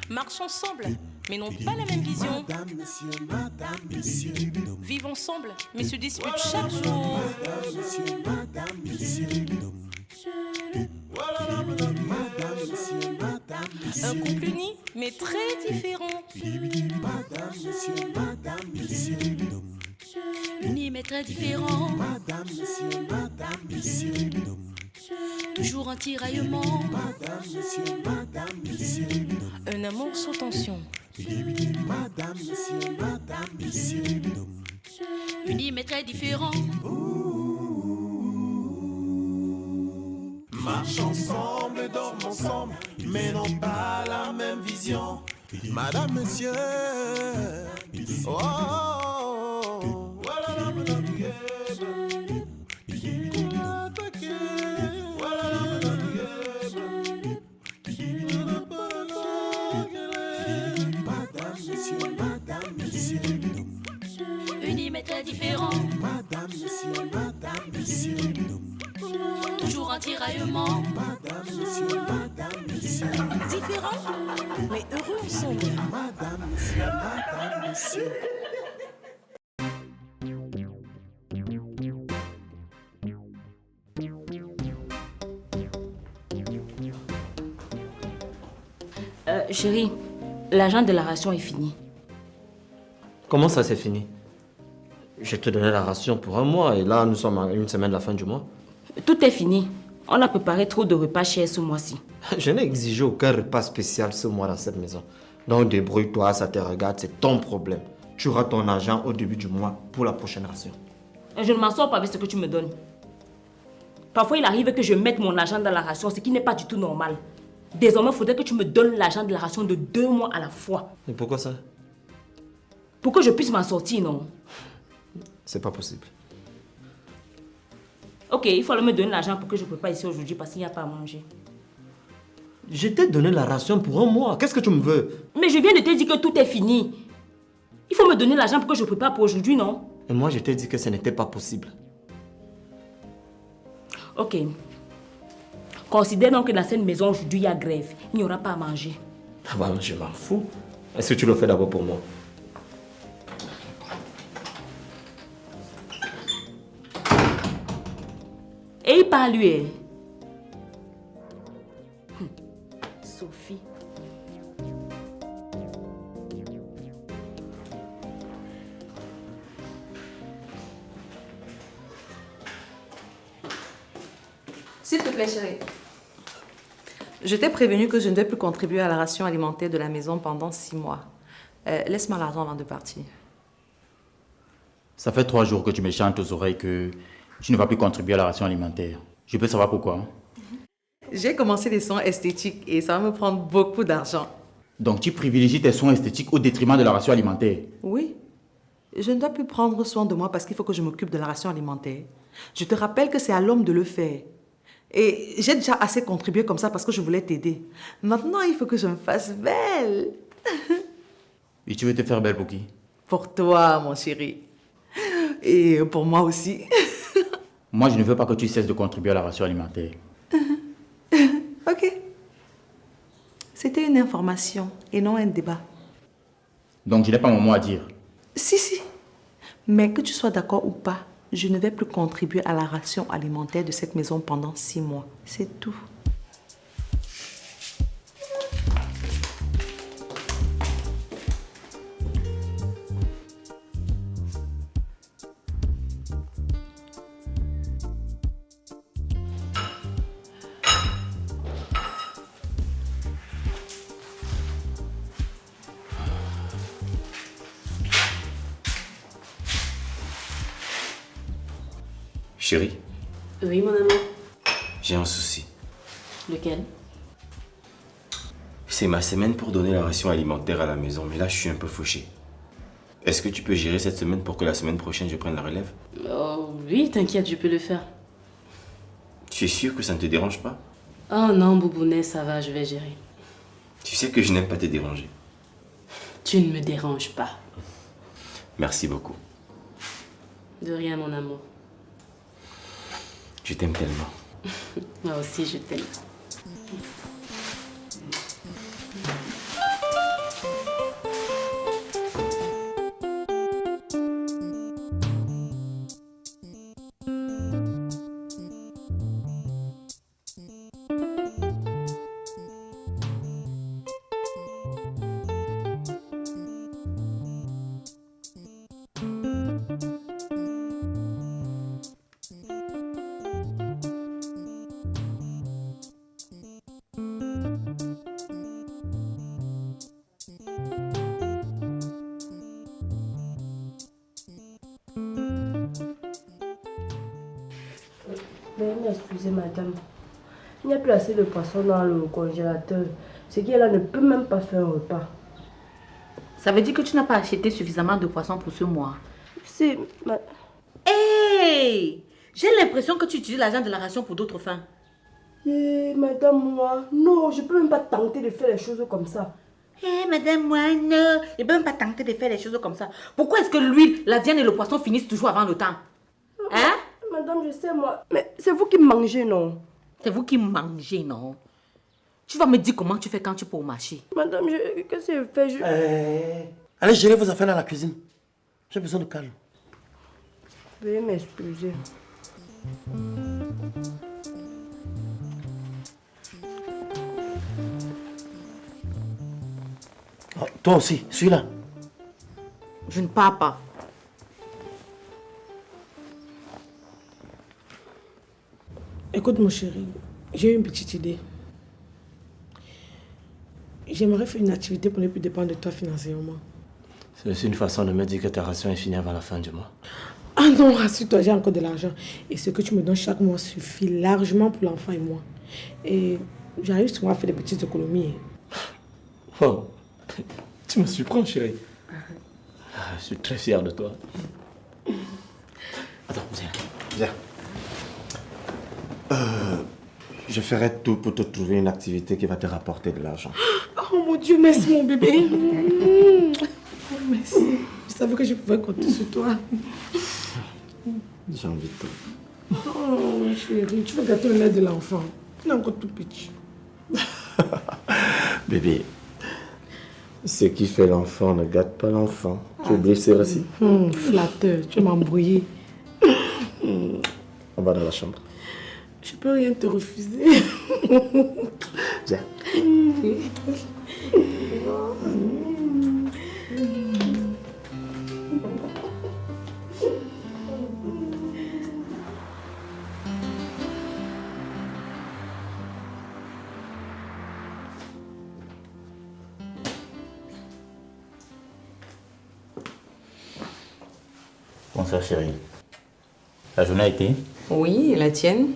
Marchent ensemble, mais n'ont pas la même vision. Vivent ensemble, mais se disputent chaque jour. Un couple uni, mais très différent. Uni mais très différent. Toujours en tiraillement. Un amour sous tension. Uni mais très différent. Marchent ensemble, dorment ensemble, mais n'ont pas la même vision. Madame, monsieur. Oh, oh, oh. Voilà, madame, Unis mais très différents. Toujours en tiraillement. Différents, mais heureux ensemble. Chérie, l'argent de la ration est fini. Comment ça c'est fini? Je te donnais la ration pour un mois et là nous sommes à une semaine de la fin du mois. Tout est fini. On a préparé trop de repas chers ce mois-ci. Je n'ai exigé aucun repas spécial ce mois dans cette maison. Donc débrouille-toi, ça te regarde, c'est ton problème. Tu auras ton argent au début du mois pour la prochaine ration. Je ne m'en sors pas avec ce que tu me donnes. Parfois, il arrive que je mette mon argent dans la ration, ce qui n'est pas du tout normal. Désormais, il faudrait que tu me donnes l'argent de la ration de 2 mois à la fois. Et pourquoi ça? Pour que je puisse m'en sortir, non? C'est pas possible. Ok, il faut alors me donner l'argent pour que je ne peux pas ici aujourd'hui parce qu'il n'y a pas à manger. Je t'ai donné la ration pour un mois. Qu'est-ce que tu me veux? Mais je viens de te dire que tout est fini. Il faut me donner l'argent pour que je prépare pour aujourd'hui, non? Et moi, je t'ai dit que ce n'était pas possible. Ok. Considère donc que dans cette maison aujourd'hui, il y a grève. Il n'y aura pas à manger. Ah bah, je m'en fous. Est-ce que tu le fais d'abord pour moi? Et il parle lui. Sophie. S'il te plaît, chérie. Je t'ai prévenu que je ne vais plus contribuer à la ration alimentaire de la maison pendant 6 mois. Laisse-moi l'argent avant de partir. Ça fait 3 jours que tu me chantes aux oreilles que tu ne vas plus contribuer à la ration alimentaire. Je peux savoir pourquoi, hein? J'ai commencé les soins esthétiques et ça va me prendre beaucoup d'argent. Donc tu privilégies tes soins esthétiques au détriment de la ration alimentaire? Oui. Je ne dois plus prendre soin de moi parce qu'il faut que je m'occupe de la ration alimentaire. Je te rappelle que c'est à l'homme de le faire. Et j'ai déjà assez contribué comme ça parce que je voulais t'aider. Maintenant, il faut que je me fasse belle. Et tu veux te faire belle pour qui? Pour toi, mon chéri. Et pour moi aussi. Moi, je ne veux pas que tu cesses de contribuer à la ration alimentaire. Ok. C'était une information et non un débat. Donc, je n'ai pas mon mot à dire. Si. Mais que tu sois d'accord ou pas, je ne vais plus contribuer à la ration alimentaire de cette maison pendant 6 mois. C'est tout. Chérie, Oui, mon amour. j'ai un souci. Lequel? C'est ma semaine pour donner la ration alimentaire à la maison, mais là je suis un peu fauché. Est-ce que tu peux gérer cette semaine pour que la semaine prochaine je prenne la relève? Oh, oui, t'inquiète, je peux le faire. Tu es sûr que ça ne te dérange pas? Oh non, Boubounet, ça va, je vais gérer. Tu sais que je n'aime pas te déranger. Tu ne me déranges pas. Merci beaucoup. De rien, mon amour. Je t'aime tellement. Moi aussi, je t'aime. Excusez madame, il n'y a plus assez de poisson dans le congélateur. Ce qui est là ne peut même pas faire un repas. Ça veut dire que tu n'as pas acheté suffisamment de poissons pour ce mois. C'est... Hey! J'ai l'impression que tu utilises l'argent de la ration pour d'autres fins. Madame, moi, non, je peux même pas tenter de faire les choses comme ça. Madame, moi, non. Je peux même pas tenter de faire les choses comme ça. Pourquoi est-ce que l'huile, la viande et le poisson finissent toujours avant le temps? Hein? Madame, je sais, moi. Mais c'est vous qui mangez, non? C'est vous qui mangez, non? Tu vas me dire comment tu fais quand tu peux au marché. Madame, qu'est-ce que je fais? Allez gérer vos affaires dans la cuisine. J'ai besoin de calme. Veuillez m'excuser. Oh, toi aussi, suis-là. Je ne pars pas. Écoute mon chéri, j'ai une petite idée. J'aimerais faire une activité pour ne plus dépendre de toi financièrement. C'est aussi une façon de me dire que ta ration est finie avant la fin du mois. Ah non, rassure-toi, j'ai encore de l'argent. Et ce que tu me donnes chaque mois suffit largement pour l'enfant et moi. Et j'arrive souvent à faire des petites économies. Oh, tu me surprends, chérie. Je suis très fier de toi. Attends, viens. Je ferai tout pour te trouver une activité qui va te rapporter de l'argent. Oh mon Dieu, merci mon bébé. Oh, merci. Je savais que je pouvais compter sur toi. J'ai envie de toi. Oh chérie, tu veux gâter le lait de l'enfant. Il est encore tout petit. Bébé, ce qui fait l'enfant ne gâte pas l'enfant. Tu oublies ces récits? Flatteur, tu m'as embrouillé. On va dans la chambre. Je peux rien te refuser. Viens. Bonsoir chérie. La journée a été Oui, et la tienne?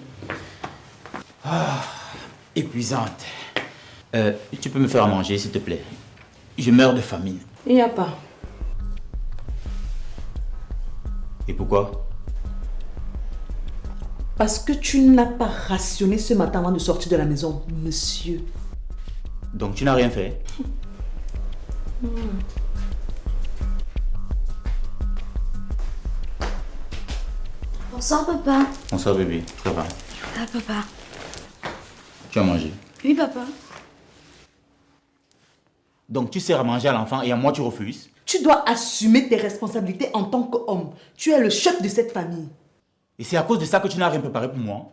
épuisante. Tu peux me faire à manger s'il te plaît. Je meurs de famine. Il n'y a pas. Et pourquoi? Parce que tu n'as pas rationné ce matin avant de sortir de la maison, monsieur. Donc tu n'as rien fait? Bonsoir papa. Bonsoir bébé, ça va? Ah papa. Tu as mangé? Oui papa. Donc tu sers à manger à l'enfant et à moi tu refuses? Tu dois assumer tes responsabilités en tant qu'homme. Tu es le chef de cette famille. Et c'est à cause de ça que tu n'as rien préparé pour moi?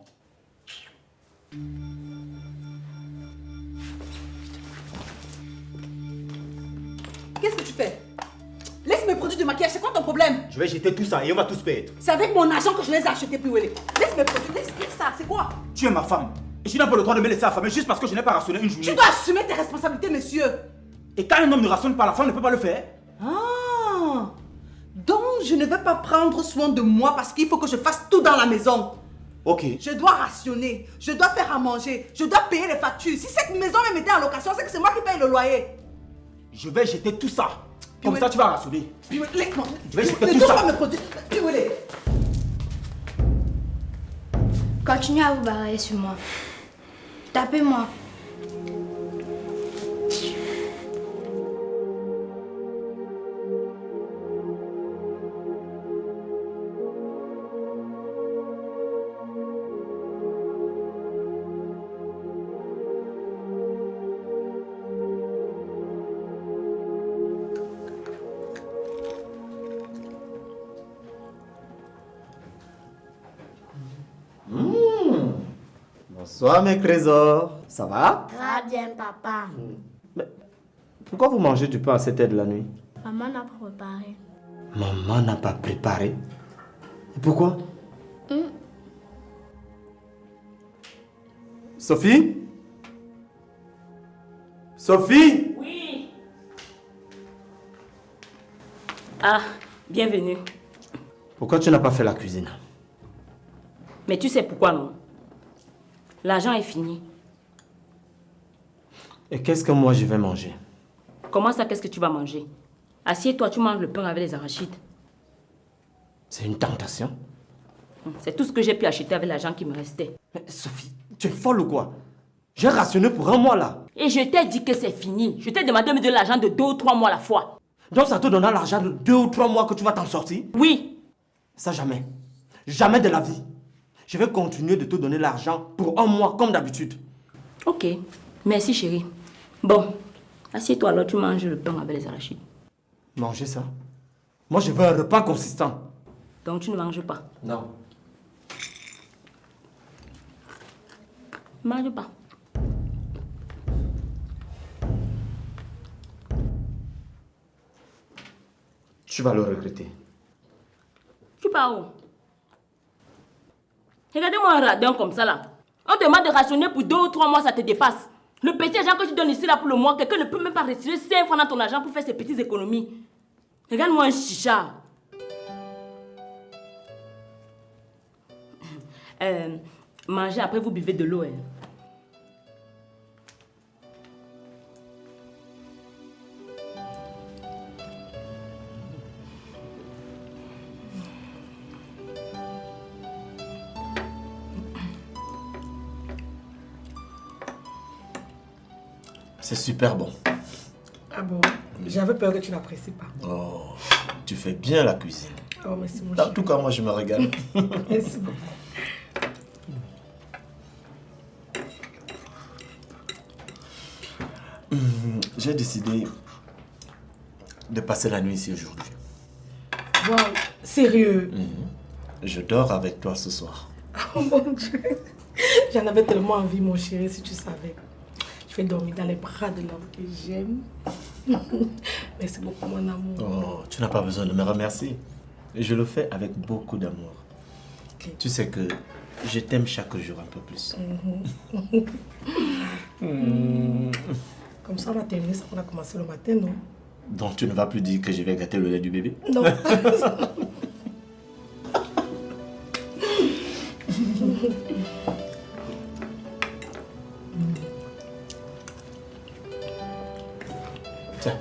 Qu'est-ce que tu fais? Laisse mes produits de maquillage, c'est quoi ton problème? Je vais jeter tout ça et on va tous payer. C'est avec mon argent que je les ai achetés, puis où elle est? Laisse mes produits, laisse ça, c'est quoi? Tu es ma femme. Et tu n'as pas le droit de me laisser affamer juste parce que je n'ai pas rationné une journée. Tu dois assumer tes responsabilités, monsieur. Et quand un homme ne rationne pas, la femme ne peut pas le faire. Ah, donc je ne vais pas prendre soin de moi parce qu'il faut que je fasse tout dans la maison. Ok. Je dois rationner, je dois faire à manger, je dois payer les factures. Si cette maison me mettait en location, c'est que c'est moi qui paye le loyer. Je vais jeter tout ça. Comme ça, tu vas rationner. Laisse-moi. Je vais jeter Ne tout touche ça. pas mes produits. Puis où elle est? Continuez à vous barrer sur moi. Tapez-moi. Bonsoir mes trésors. Ça va? Ça va bien, papa. Mais pourquoi vous mangez du pain à cette heure de la nuit? Maman n'a pas préparé. Maman n'a pas préparé. Et pourquoi? Sophie? Sophie? Oui. Ah, bienvenue. Pourquoi tu n'as pas fait la cuisine? Mais tu sais pourquoi non? L'argent est fini. Et qu'est-ce que moi je vais manger? Comment ça, qu'est-ce que tu vas manger? Assieds-toi, tu manges le pain avec les arachides. C'est une tentation. C'est tout ce que j'ai pu acheter avec l'argent qui me restait. Mais Sophie, tu es folle ou quoi? J'ai rationné pour un mois là. Et je t'ai dit que c'est fini. Je t'ai demandé de me donner l'argent de 2 ou 3 mois à la fois. Donc ça te donnera l'argent de 2 ou 3 mois que tu vas t'en sortir? Oui. Ça jamais. Jamais de la vie. Je vais continuer de te donner l'argent pour un mois comme d'habitude. Ok. Merci chérie. Bon. Assieds-toi alors, tu manges le pain avec les arachides. Manger ça? Moi je veux un repas consistant. Donc tu ne manges pas? Non. Mange pas. Tu vas le regretter. Tu pars où? Regardez-moi un radin comme ça là. On te demande de rationner pour 2 ou 3 mois, ça te dépasse. Le petit argent que tu donnes ici là pour le mois, quelqu'un ne peut même pas retirer 5 francs dans ton argent pour faire ses petites économies. Regarde-moi un chicha. Mangez, après vous buvez de l'eau. Hein. C'est super bon. Ah bon? J'avais peur que tu n'apprécies pas. Oh, tu fais bien la cuisine. Oh, merci mon En chéri. tout cas, moi, je me régale. Merci beaucoup. J'ai décidé de passer la nuit ici aujourd'hui. Wow, sérieux? Je dors avec toi ce soir. Oh mon Dieu. J'en avais tellement envie, mon chéri, si tu savais. Je vais dormir dans les bras de l'homme que j'aime. Merci beaucoup, mon amour. Oh, tu n'as pas besoin de me remercier. Je le fais avec beaucoup d'amour. Okay. Tu sais que je t'aime chaque jour un peu plus. Comme ça, on a terminé ça qu'on a commencé le matin, non? Donc tu ne vas plus dire que je vais gâter le lait du bébé? Non. Tiens.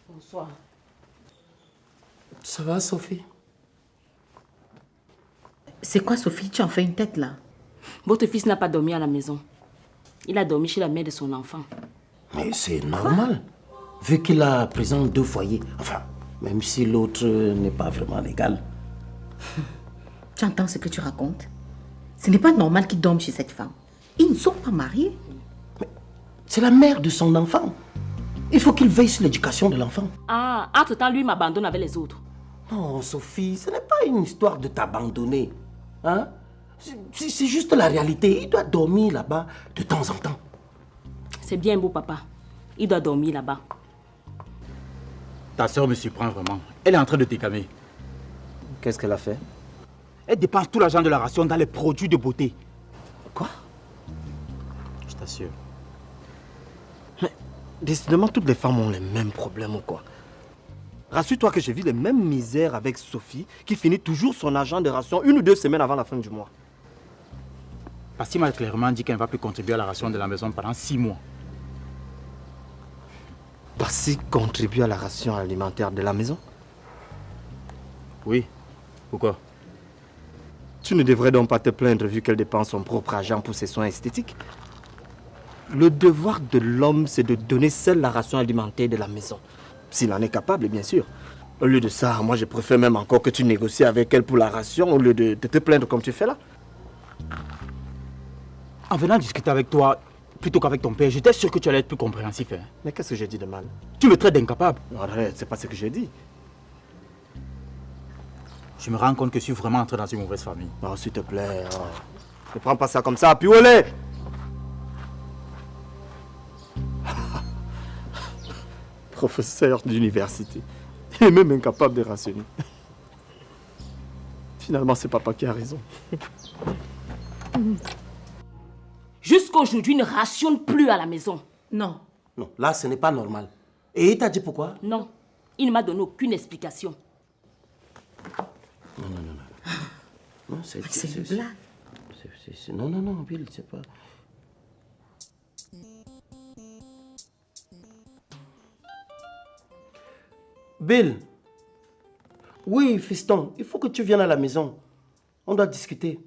Bonsoir. Ça va, Sophie? C'est quoi, Sophie? Tu en fais une tête, là? Votre fils n'a pas dormi à la maison. Il a dormi chez la mère de son enfant. Mais c'est normal, vu qu'il a présent 2 foyers. Enfin, même si l'autre n'est pas vraiment légal. Tu entends ce que tu racontes? Ce n'est pas normal qu'il dorme chez cette femme. Ils ne sont pas mariés. Mais c'est la mère de son enfant. Il faut qu'il veille sur l'éducation de l'enfant. Ah, entre-temps, lui m'abandonne avec les autres. Non, Sophie, ce n'est pas une histoire de t'abandonner. Hein? C'est juste la réalité. Il doit dormir là-bas de temps en temps. C'est bien beau, papa. Il doit dormir là-bas. Ta soeur me surprend vraiment. Elle est en train de t'écamer. Qu'est-ce qu'elle a fait? Elle dépense tout l'argent de la ration dans les produits de beauté. Quoi? Je t'assure. Mais décidément, toutes les femmes ont les mêmes problèmes ou quoi? Rassure-toi que je vis les mêmes misères avec Sophie, qui finit toujours son argent de ration 1 ou 2 semaines avant la fin du mois. Passi m'a clairement dit qu'elle ne va plus contribuer à la ration de la maison pendant 6 mois. Passi contribue à la ration alimentaire de la maison? Oui. Pourquoi? Tu ne devrais donc pas te plaindre vu qu'elle dépense son propre argent pour ses soins esthétiques. Le devoir de l'homme, c'est de donner seule la ration alimentaire de la maison. S'il en est capable, bien sûr. Au lieu de ça, moi je préfère même encore que tu négocies avec elle pour la ration au lieu de te plaindre comme tu fais là. En venant discuter avec toi, plutôt qu'avec ton père, j'étais sûr que tu allais être plus compréhensif. Hein. Mais qu'est-ce que j'ai dit de mal? Tu me traites d'incapable. Arrête, c'est pas ce que j'ai dit. Je me rends compte que je suis vraiment entré dans une mauvaise famille. Non, s'il te plaît. Oh. Ne prends pas ça comme ça, puis olé! Professeur d'université. Il est même incapable de rationner. Finalement, c'est papa qui a raison. Jusqu'à aujourd'hui, il ne rationne plus à la maison. Non. Non, là, ce n'est pas normal. Et il t'a dit pourquoi? Non, il ne m'a donné aucune explication. Non. Non, c'est une blague. Non, Bill, c'est pas... Bill. Oui, fiston, il faut que tu viennes à la maison. On doit discuter.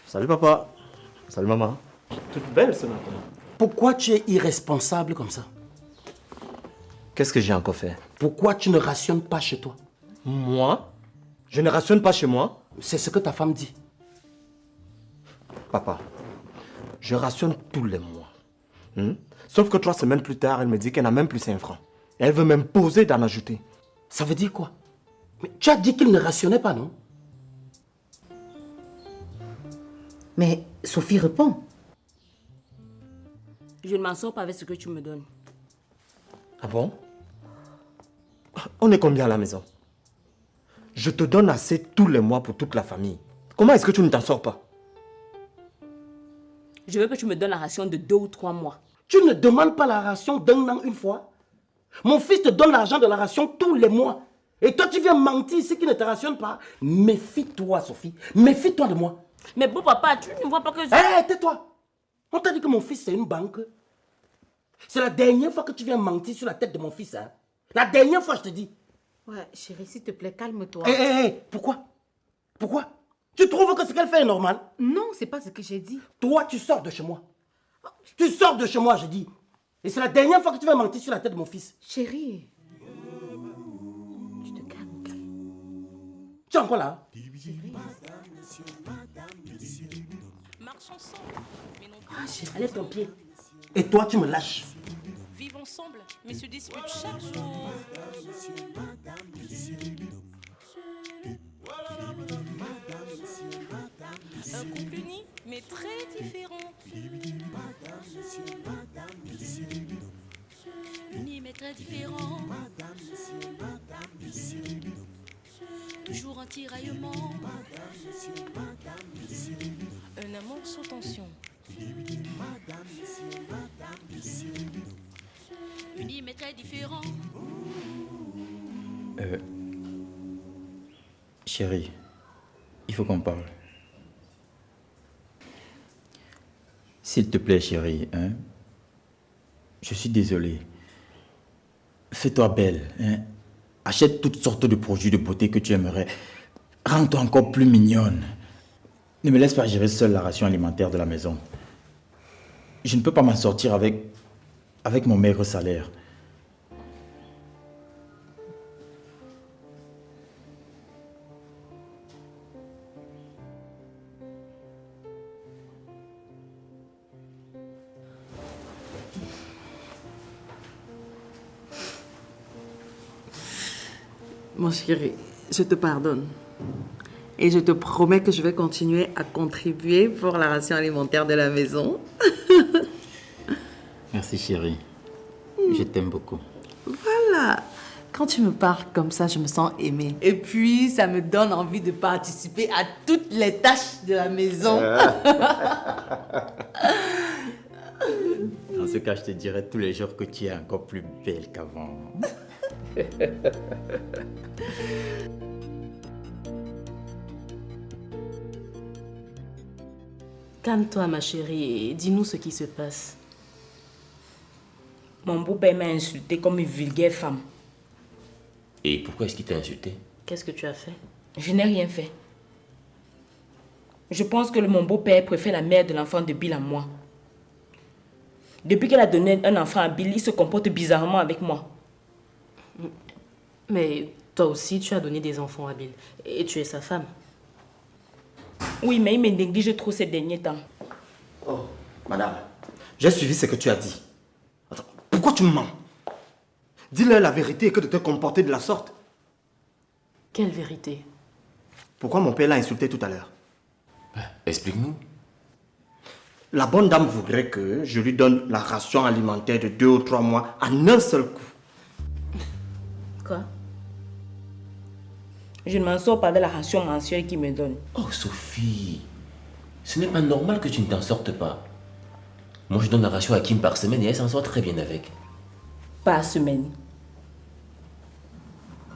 Salut papa. Salut maman. Toute belle ce matin. Pourquoi tu es irresponsable comme ça? Qu'est-ce que j'ai encore fait? Pourquoi tu ne rationnes pas chez toi? Moi? Je ne rationne pas chez moi? C'est ce que ta femme dit. Papa, je rationne tous les mois. Sauf que 3 semaines plus tard, elle me dit qu'elle n'a même plus 5 francs. Et elle veut m'imposer d'en ajouter. Ça veut dire quoi? Mais tu as dit qu'il ne rationnait pas, non? Mais Sophie répond. Je ne m'en sors pas avec ce que tu me donnes. Ah bon? On est combien à la maison? Je te donne assez tous les mois pour toute la famille. Comment est-ce que tu ne t'en sors pas? Je veux que tu me donnes la ration de 2 ou 3 mois. Tu ne demandes pas la ration d'un an une fois? Mon fils te donne l'argent de la ration tous les mois. Et toi, tu viens mentir ici qu'il ne te rationne pas. Méfie-toi, Sophie. Méfie-toi de moi. Mais bon, papa, tu ne vois pas que je... Hé, tais-toi. On t'a dit que mon fils, c'est une banque. C'est la dernière fois que tu viens mentir sur la tête de mon fils. Hein? La dernière fois, je te dis. Ouais, chérie, s'il te plaît, calme-toi. Hé, pourquoi? Pourquoi? Tu trouves que ce qu'elle fait est normal? Non, c'est pas ce que j'ai dit. Toi, tu sors de chez moi. Tu sors de chez moi, je dis. Et c'est la dernière fois que tu vas mentir sur la tête de mon fils. Chérie. Tu te calmes. Tu es encore là? Marche ensemble, mais non Ah, allez ton pied. Et toi, tu me lâches. vivent ensemble, mais se disputent chaque jour. Un couple uni, mais très différent. Uni mais très différent. Toujours en tiraillement. Un amour sous tension. Uni mais très différent. Chérie, il faut qu'on parle. S'il te plaît, chérie, hein? Je suis désolé. Fais-toi belle, hein? Achète toutes sortes de produits de beauté que tu aimerais. Rends-toi encore plus mignonne. Ne me laisse pas gérer seule la ration alimentaire de la maison. Je ne peux pas m'en sortir avec mon maigre salaire. Mon chéri, je te pardonne. Et je te promets que je vais continuer à contribuer pour la ration alimentaire de la maison. Merci, chérie. Je t'aime beaucoup. Voilà. Quand tu me parles comme ça, je me sens aimée. Et puis, ça me donne envie de participer à toutes les tâches de la maison. En ce cas, je te dirai tous les jours que tu es encore plus belle qu'avant. Calme-toi, ma chérie, et dis-nous ce qui se passe. Mon beau-père m'a insulté comme une vulgaire femme. Et pourquoi est-ce qu'il t'a insulté? Qu'est-ce que tu as fait? Je n'ai rien fait. Je pense que mon beau-père préfère la mère de l'enfant de Bill à moi. Depuis qu'elle a donné un enfant à Bill, il se comporte bizarrement avec moi. Mais toi aussi, tu as donné des enfants à Bill. Et tu es sa femme. Oui, mais il me néglige trop ces derniers temps. Oh, madame, j'ai suivi ce que tu as dit. Attends, pourquoi tu me mens? Dis-leur la vérité et que de te comporter de la sorte. Quelle vérité? Pourquoi mon père l'a insulté tout à l'heure? Explique-nous. La bonne dame voudrait que je lui donne la ration alimentaire de 2 ou 3 mois en un seul coup. Quoi? Je ne m'en sors pas de la ration mensuelle qu'il me donne. Oh, Sophie, ce n'est pas normal que tu ne t'en sortes pas. Moi, je donne la ration à Kim par semaine et elle s'en sort très bien avec. Par semaine.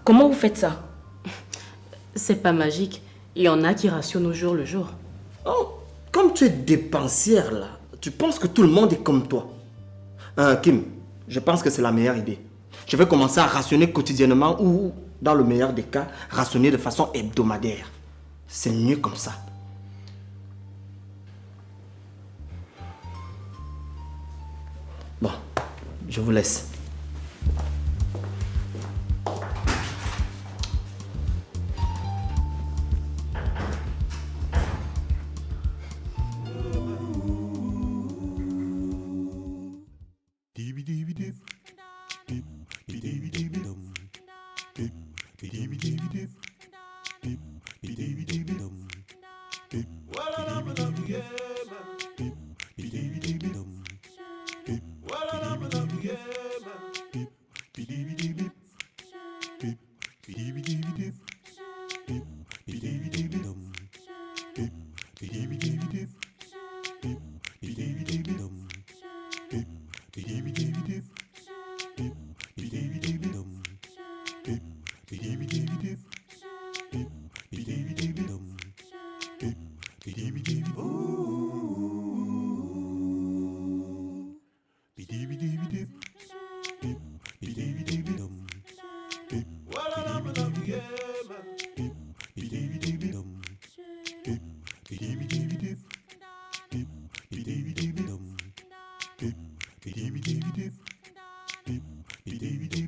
Comment vous faites ça? C'est pas magique. Il y en a qui rationnent au jour le jour. Oh, comme tu es dépensière là, tu penses que tout le monde est comme toi. Kim, je pense que c'est la meilleure idée. Je vais commencer à rationner quotidiennement ou, dans le meilleur des cas, rationner de façon hebdomadaire. C'est mieux comme ça. Bon, je vous laisse. Dee